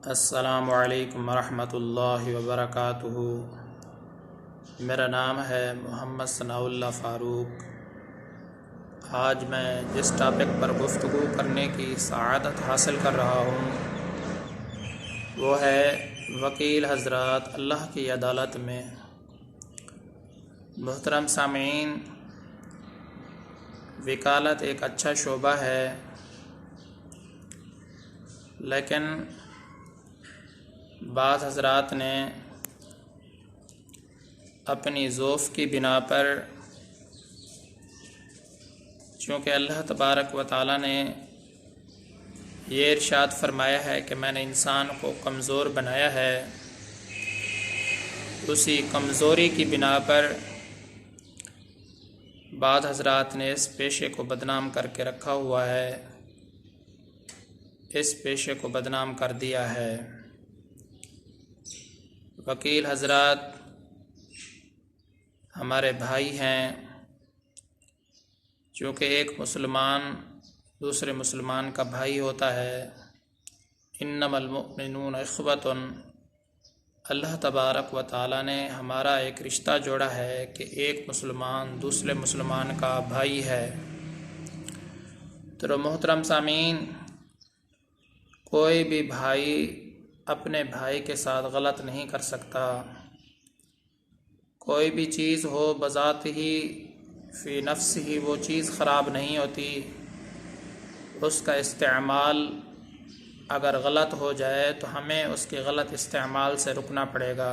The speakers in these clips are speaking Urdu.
السلام علیکم ورحمۃ اللہ وبرکاتہ۔ میرا نام ہے محمد ثناء اللہ فاروق۔ آج میں جس ٹاپک پر گفتگو کرنے کی سعادت حاصل کر رہا ہوں وہ ہے وکیل حضرات اللہ کی عدالت میں۔ محترم سامعین، وکالت ایک اچھا شعبہ ہے، لیکن بعض حضرات نے اپنی ذوف کی بنا پر، چونکہ اللہ تبارک و تعالی نے یہ ارشاد فرمایا ہے کہ میں نے انسان کو کمزور بنایا ہے، اسی کمزوری کی بنا پر بعض حضرات نے اس پیشے کو بدنام کر کے رکھا ہوا ہے، اس پیشے کو بدنام کر دیا ہے۔ وکیل حضرات ہمارے بھائی ہیں، چونکہ ایک مسلمان دوسرے مسلمان کا بھائی ہوتا ہے۔ انما المؤمنون اخوۃ، اللہ تبارک و تعالی نے ہمارا ایک رشتہ جوڑا ہے کہ ایک مسلمان دوسرے مسلمان کا بھائی ہے۔ تو محترم سامعین، کوئی بھی بھائی اپنے بھائی کے ساتھ غلط نہیں کر سکتا۔ کوئی بھی چیز ہو بذات ہی فی نفس ہی وہ چیز خراب نہیں ہوتی، اس کا استعمال اگر غلط ہو جائے تو ہمیں اس کے غلط استعمال سے رکنا پڑے گا۔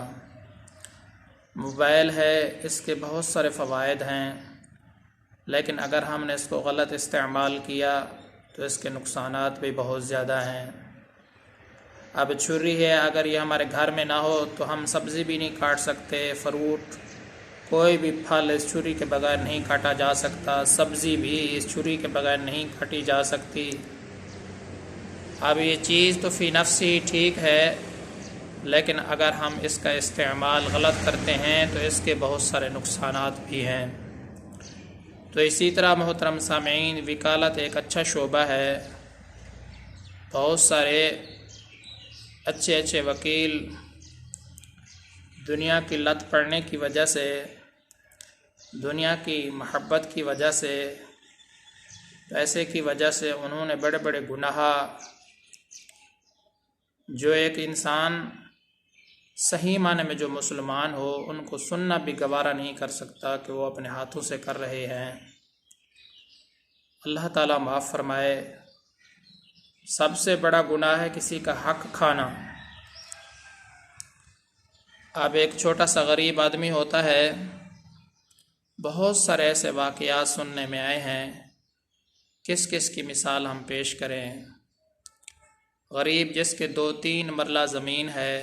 موبائل ہے، اس کے بہت سارے فوائد ہیں، لیکن اگر ہم نے اس کو غلط استعمال کیا تو اس کے نقصانات بھی بہت زیادہ ہیں۔ اب چھری ہے، اگر یہ ہمارے گھر میں نہ ہو تو ہم سبزی بھی نہیں کاٹ سکتے، فروٹ کوئی بھی پھل اس چھری کے بغیر نہیں کاٹا جا سکتا، سبزی بھی اس چھری کے بغیر نہیں کاٹی جا سکتی۔ اب یہ چیز تو فی نفس ہی ٹھیک ہے، لیکن اگر ہم اس کا استعمال غلط کرتے ہیں تو اس کے بہت سارے نقصانات بھی ہیں۔ تو اسی طرح محترم سامعین، وکالت ایک اچھا شعبہ ہے۔ بہت سارے اچھے وکیل دنیا کی لت پڑنے کی وجہ سے، دنیا کی محبت کی وجہ سے، پیسے کی وجہ سے انہوں نے بڑے بڑے گناہ جو ایک انسان صحیح معنی میں جو مسلمان ہو ان کو سننا بھی گوارا نہیں کر سکتا کہ وہ اپنے ہاتھوں سے کر رہے ہیں۔ اللہ تعالیٰ معاف فرمائے۔ سب سے بڑا گناہ ہے کسی کا حق کھانا۔ اب ایک چھوٹا سا غریب آدمی ہوتا ہے، بہت سارے ایسے واقعات سننے میں آئے ہیں، کس کس کی مثال ہم پیش کریں۔ غریب جس کے 2-3 مرلہ زمین ہے،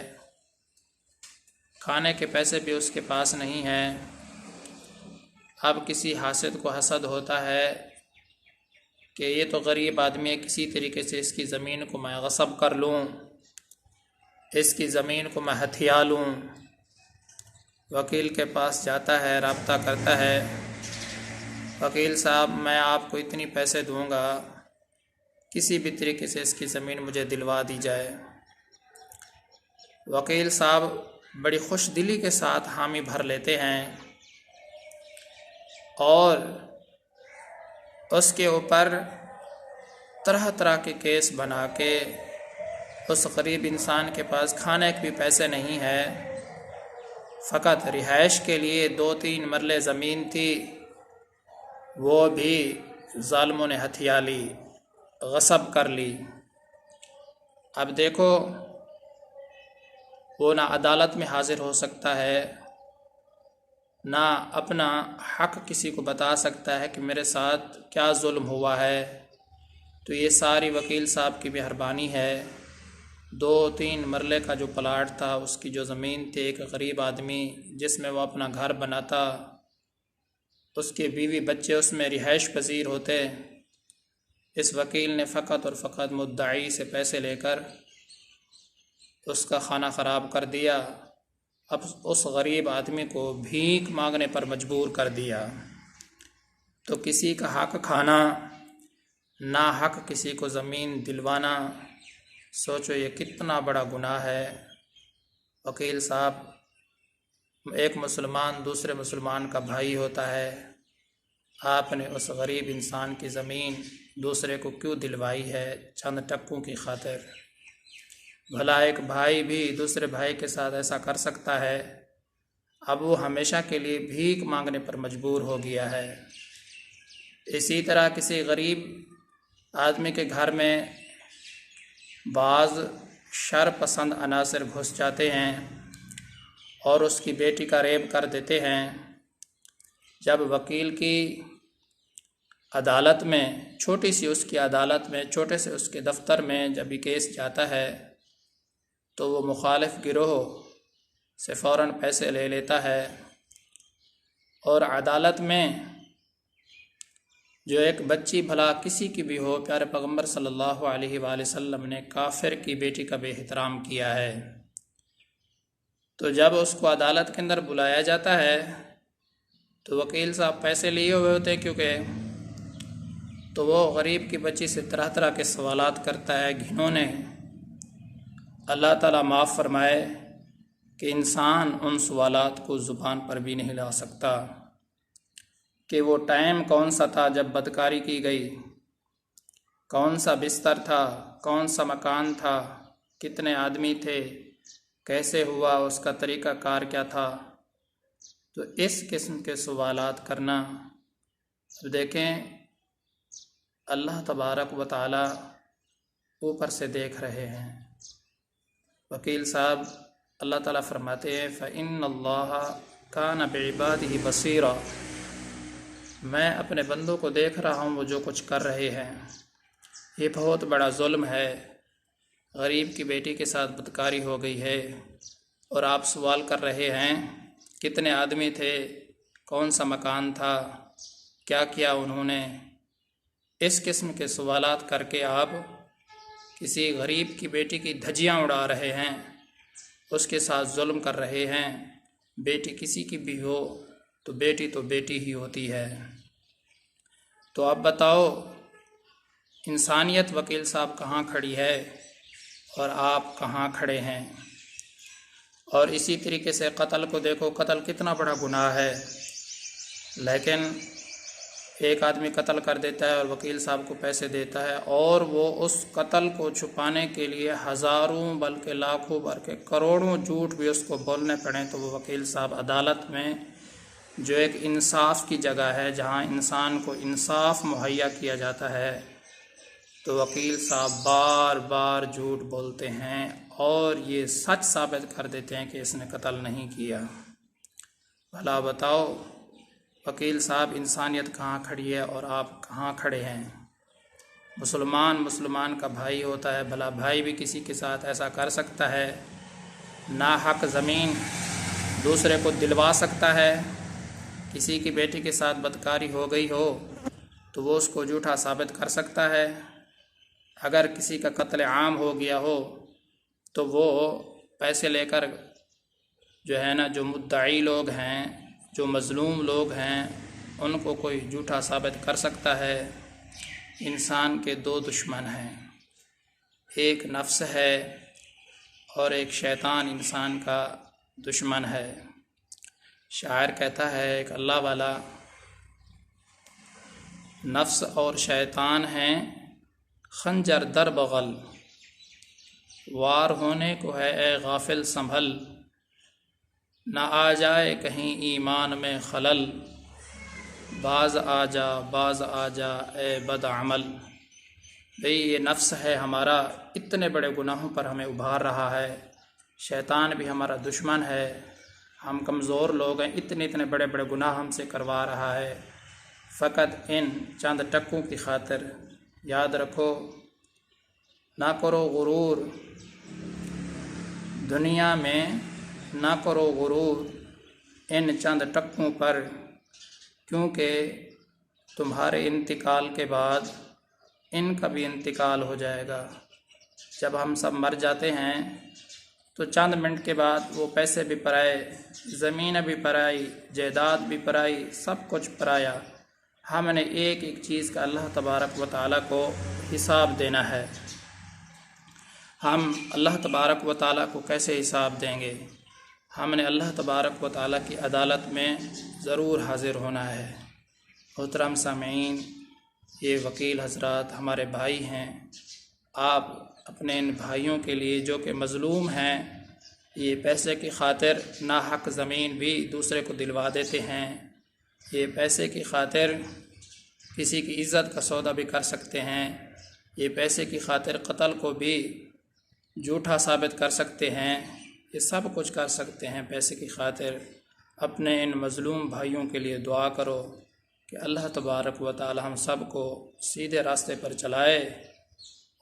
کھانے کے پیسے بھی اس کے پاس نہیں ہیں، اب کسی حاسد کو حسد ہوتا ہے کہ یہ تو غریب آدمی ہے، کسی طریقے سے اس کی زمین کو میں غصب کر لوں، اس کی زمین کو میں ہتھیا لوں۔ وکیل کے پاس جاتا ہے، رابطہ کرتا ہے، وکیل صاحب میں آپ کو اتنی پیسے دوں گا، کسی بھی طریقے سے اس کی زمین مجھے دلوا دی جائے۔ وکیل صاحب بڑی خوش دلی کے ساتھ حامی بھر لیتے ہیں اور اس کے اوپر طرح طرح کے کیس بنا کے، اس غریب انسان کے پاس کھانے کے بھی پیسے نہیں ہے، فقط رہائش کے لیے 2-3 مرلے زمین تھی، وہ بھی ظالموں نے ہتھیا لی، غصب کر لی۔ اب دیکھو، وہ نہ عدالت میں حاضر ہو سکتا ہے، نہ اپنا حق کسی کو بتا سکتا ہے کہ میرے ساتھ کیا ظلم ہوا ہے۔ تو یہ ساری وکیل صاحب کی مہربانی ہے۔ 2-3 مرلے کا جو پلاٹ تھا، اس کی جو زمین تھی، ایک غریب آدمی جس میں وہ اپنا گھر بناتا، اس کے بیوی بچے اس میں رہائش پذیر ہوتے، اس وکیل نے فقط اور فقط مدعی سے پیسے لے کر اس کا خانہ خراب کر دیا، اب اس غریب آدمی کو بھیک مانگنے پر مجبور کر دیا۔ تو کسی کا حق کھانا، ناحق کسی کو زمین دلوانا، سوچو یہ کتنا بڑا گناہ ہے۔ وکیل صاحب، ایک مسلمان دوسرے مسلمان کا بھائی ہوتا ہے، آپ نے اس غریب انسان کی زمین دوسرے کو کیوں دلوائی ہے؟ چند ٹکوں کی خاطر۔ بھلا ایک بھائی بھی دوسرے بھائی کے ساتھ ایسا کر سکتا ہے؟ اب وہ ہمیشہ کے لیے بھیک مانگنے پر مجبور ہو گیا ہے۔ اسی طرح کسی غریب آدمی کے گھر میں بعض شر پسند عناصر گھس جاتے ہیں اور اس کی بیٹی کا ریپ کر دیتے ہیں۔ جب وکیل کی عدالت میں، چھوٹی سی اس کی عدالت میں، چھوٹے سے اس کے دفتر میں جب یہ کیس جاتا ہے تو وہ مخالف گروہ سے فوراً پیسے لے لیتا ہے، اور عدالت میں جو ایک بچی بھلا کسی کی بھی ہو، پیارے پیغمبر صلی اللہ علیہ وآلہ وسلم نے کافر کی بیٹی کا بے احترام کیا ہے، تو جب اس کو عدالت کے اندر بلایا جاتا ہے تو وکیل صاحب پیسے لیے ہوئے ہوتے ہیں، کیونکہ تو وہ غریب کی بچی سے طرح طرح کے سوالات کرتا ہے گھنونے۔ اللہ تعالیٰ معاف فرمائے کہ انسان ان سوالات کو زبان پر بھی نہیں لا سکتا کہ وہ ٹائم کون سا تھا جب بدکاری کی گئی، کون سا بستر تھا، کون سا مکان تھا، کتنے آدمی تھے، کیسے ہوا، اس کا طریقہ کار کیا تھا۔ تو اس قسم کے سوالات کرنا، دیکھیں اللہ تبارک و تعالی اوپر سے دیکھ رہے ہیں۔ وکیل صاحب، اللہ تعالیٰ فرماتے ہیں فَإِنَّ اللَّهَ كَانَ بِعِبَادِهِ بَصِيرًا، میں اپنے بندوں کو دیکھ رہا ہوں وہ جو کچھ کر رہے ہیں۔ یہ بہت بڑا ظلم ہے، غریب کی بیٹی کے ساتھ بدکاری ہو گئی ہے، اور آپ سوال کر رہے ہیں کتنے آدمی تھے، کون سا مکان تھا، کیا کیا انہوں نے۔ اس قسم کے سوالات کر کے آپ کسی غریب کی بیٹی کی دھجیاں اڑا رہے ہیں، اس کے ساتھ ظلم کر رہے ہیں۔ بیٹی کسی کی بھی ہو تو بیٹی ہی ہوتی ہے۔ تو اب بتاؤ انسانیت وکیل صاحب کہاں کھڑی ہے اور آپ کہاں کھڑے ہیں؟ اور اسی طریقے سے قتل کو دیکھو، قتل کتنا بڑا گناہ ہے، لیکن ایک آدمی قتل کر دیتا ہے اور وکیل صاحب کو پیسے دیتا ہے، اور وہ اس قتل کو چھپانے کے لیے ہزاروں بلکہ لاکھوں بلکہ کروڑوں جھوٹ بھی اس کو بولنے پڑیں، تو وہ وکیل صاحب عدالت میں جو ایک انصاف کی جگہ ہے، جہاں انسان کو انصاف مہیا کیا جاتا ہے، تو وکیل صاحب بار بار جھوٹ بولتے ہیں اور یہ سچ ثابت کر دیتے ہیں کہ اس نے قتل نہیں کیا۔ بھلا بتاؤ وکیل صاحب انسانیت کہاں کھڑی ہے اور آپ کہاں کھڑے ہیں؟ مسلمان کا بھائی ہوتا ہے، بھلا بھائی بھی کسی کے ساتھ ایسا کر سکتا ہے؟ ناحق زمین دوسرے کو دلوا سکتا ہے؟ کسی کی بیٹی کے ساتھ بدکاری ہو گئی ہو تو وہ اس کو جھوٹا ثابت کر سکتا ہے؟ اگر کسی کا قتل عام ہو گیا ہو تو وہ پیسے لے کر جو ہے نا، جو مدعی لوگ ہیں، جو مظلوم لوگ ہیں، ان کو کوئی جھوٹا ثابت کر سکتا ہے؟ انسان کے دو دشمن ہیں، ایک نفس ہے اور ایک شیطان انسان کا دشمن ہے۔ شاعر کہتا ہے ایک اللہ والا، نفس اور شیطان ہیں خنجر در بغل، وار ہونے کو ہے اے غافل سنبھل، نہ آ جائے کہیں ایمان میں خلل، باز آ جا اے بد عمل۔ بھئی یہ نفس ہے ہمارا، اتنے بڑے گناہوں پر ہمیں ابھار رہا ہے، شیطان بھی ہمارا دشمن ہے، ہم کمزور لوگ ہیں، اتنے بڑے بڑے گناہ ہم سے کروا رہا ہے۔ فقط ان چند ٹکوں کی خاطر یاد رکھو، نہ کرو غرور دنیا میں، نہ کرو غرور ان چند ٹکوں پر، کیونکہ تمہارے انتقال کے بعد ان کا بھی انتقال ہو جائے گا۔ جب ہم سب مر جاتے ہیں تو چند منٹ کے بعد وہ پیسے بھی پرائے، زمین بھی پرائی، جائیداد بھی پرائی، سب کچھ پرایا۔ ہم نے ایک ایک چیز کا اللہ تبارک و تعالیٰ کو حساب دینا ہے۔ ہم اللہ تبارک و تعالیٰ کو کیسے حساب دیں گے؟ ہم نے اللہ تبارک و تعالیٰ کی عدالت میں ضرور حاضر ہونا ہے۔ محترم سامعین، یہ وکیل حضرات ہمارے بھائی ہیں، آپ اپنے ان بھائیوں کے لیے جو کہ مظلوم ہیں، یہ پیسے کی خاطر ناحق زمین بھی دوسرے کو دلوا دیتے ہیں، یہ پیسے کی خاطر کسی کی عزت کا سودا بھی کر سکتے ہیں، یہ پیسے کی خاطر قتل کو بھی جھوٹا ثابت کر سکتے ہیں، یہ سب کچھ کر سکتے ہیں پیسے کی خاطر۔ اپنے ان مظلوم بھائیوں کے لیے دعا کرو کہ اللہ تبارک و تعالی ہم سب کو سیدھے راستے پر چلائے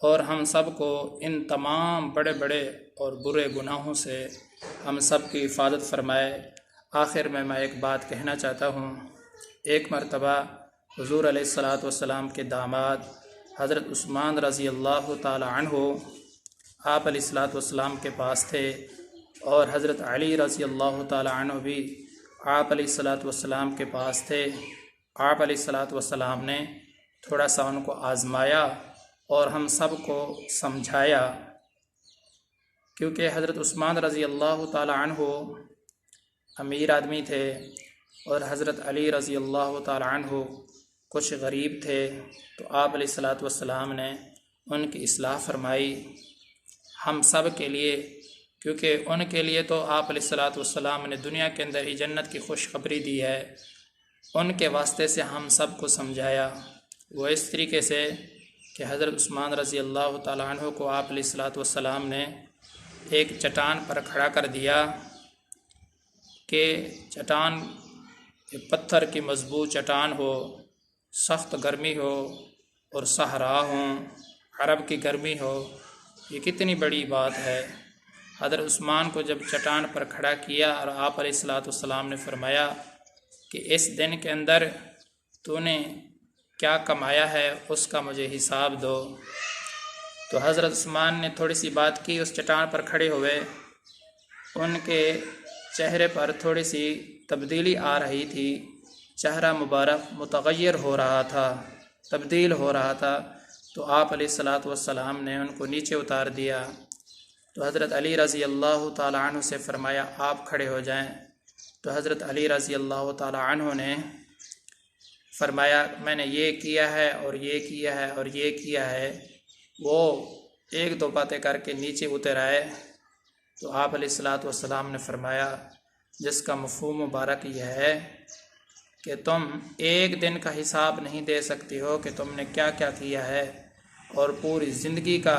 اور ہم سب کو ان تمام بڑے بڑے اور برے گناہوں سے ہم سب کی حفاظت فرمائے۔ آخر میں ایک بات کہنا چاہتا ہوں۔ ایک مرتبہ حضور علیہ الصلاۃ والسلام کے داماد حضرت عثمان رضی اللہ تعالی عنہ آپ علیہ الصلاۃ والسلام کے پاس تھے، اور حضرت علی رضی اللہ تعالی عنہ بھی آپ علیہ الصلاۃ والسلام کے پاس تھے۔ آپ علیہ الصلاۃ والسلام نے تھوڑا سا ان کو آزمایا اور ہم سب کو سمجھایا، کیونکہ حضرت عثمان رضی اللہ تعالی عنہ امیر آدمی تھے اور حضرت علی رضی اللہ تعالی عنہ کچھ غریب تھے، تو آپ علیہ الصلاۃ والسلام نے ان کی اصلاح فرمائی ہم سب کے لیے، کیونکہ ان کے لیے تو آپ علیہ الصلاۃ والسلام نے دنیا کے اندر ہی جنت کی خوشخبری دی ہے، ان کے واسطے سے ہم سب کو سمجھایا۔ وہ اس طریقے سے کہ حضرت عثمان رضی اللہ تعالیٰ عنہ کو آپ علیہ الصلاۃ والسلام نے ایک چٹان پر کھڑا کر دیا کہ چٹان پتھر کی مضبوط چٹان ہو، سخت گرمی ہو اور صحرا ہوں، عرب کی گرمی ہو، یہ کتنی بڑی بات ہے۔ حضرت عثمان کو جب چٹان پر کھڑا کیا اور آپ علیہ الصلاۃ والسلام نے فرمایا کہ اس دن کے اندر تو نے کیا کمایا ہے اس کا مجھے حساب دو، تو حضرت عثمان نے تھوڑی سی بات کی، اس چٹان پر کھڑے ہوئے، ان کے چہرے پر تھوڑی سی تبدیلی آ رہی تھی، چہرہ مبارک متغیر ہو رہا تھا، تبدیل ہو رہا تھا، تو آپ علیہ الصلاۃ والسلام نے ان کو نیچے اتار دیا۔ تو حضرت علی رضی اللہ تعالی عنہ سے فرمایا آپ کھڑے ہو جائیں، تو حضرت علی رضی اللہ تعالی عنہ نے فرمایا میں نے یہ کیا ہے اور یہ کیا ہے اور یہ کیا ہے۔ وہ ایک دو باتیں کر کے نیچے اتر آئے، تو آپ علیہ الصلاۃ والسلام نے فرمایا جس کا مفہوم مبارک یہ ہے کہ تم ایک دن کا حساب نہیں دے سکتی ہو کہ تم نے کیا کیا کیا ہے، اور پوری زندگی کا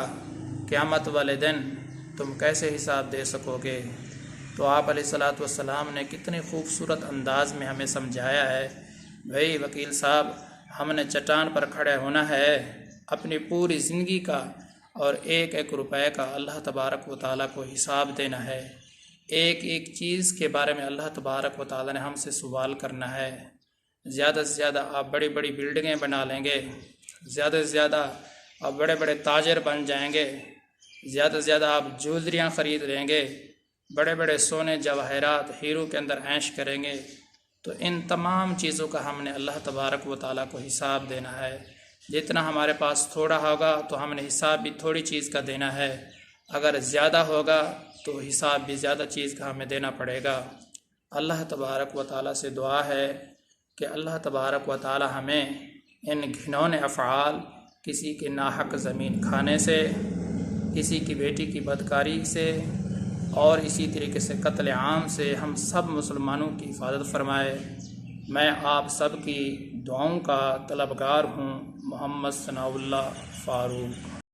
قیامت والے دن تم کیسے حساب دے سکو گے۔ تو آپ علیہ الصلاۃ والسلام نے کتنے خوبصورت انداز میں ہمیں سمجھایا ہے، بھائی وکیل صاحب ہم نے چٹان پر کھڑے ہونا ہے، اپنی پوری زندگی کا اور ایک ایک روپے کا اللہ تبارک و تعالیٰ کو حساب دینا ہے، ایک ایک چیز کے بارے میں اللہ تبارک و تعالیٰ نے ہم سے سوال کرنا ہے۔ زیادہ سے زیادہ آپ بڑی بڑی بلڈنگیں بنا لیں گے، زیادہ سے زیادہ آپ بڑے بڑے تاجر بن جائیں گے، زیادہ سے زیادہ آپ جویلریاں خرید لیں گے، بڑے بڑے سونے جواہرات ہیرو کے اندر عیش کریں گے، تو ان تمام چیزوں کا ہم نے اللہ تبارک و تعالیٰ کو حساب دینا ہے۔ جتنا ہمارے پاس تھوڑا ہوگا تو ہم نے حساب بھی تھوڑی چیز کا دینا ہے، اگر زیادہ ہوگا تو حساب بھی زیادہ چیز کا ہمیں دینا پڑے گا۔ اللہ تبارک و تعالیٰ سے دعا ہے کہ اللہ تبارک و تعالیٰ ہمیں ان گھنونے افعال، کسی کے ناحق زمین کھانے سے، کسی کی بیٹی کی بدکاری سے، اور اسی طریقے سے قتل عام سے ہم سب مسلمانوں کی حفاظت فرمائے۔ میں آپ سب کی دعاؤں کا طلبگار ہوں۔ محمد ثناء اللہ فاروق۔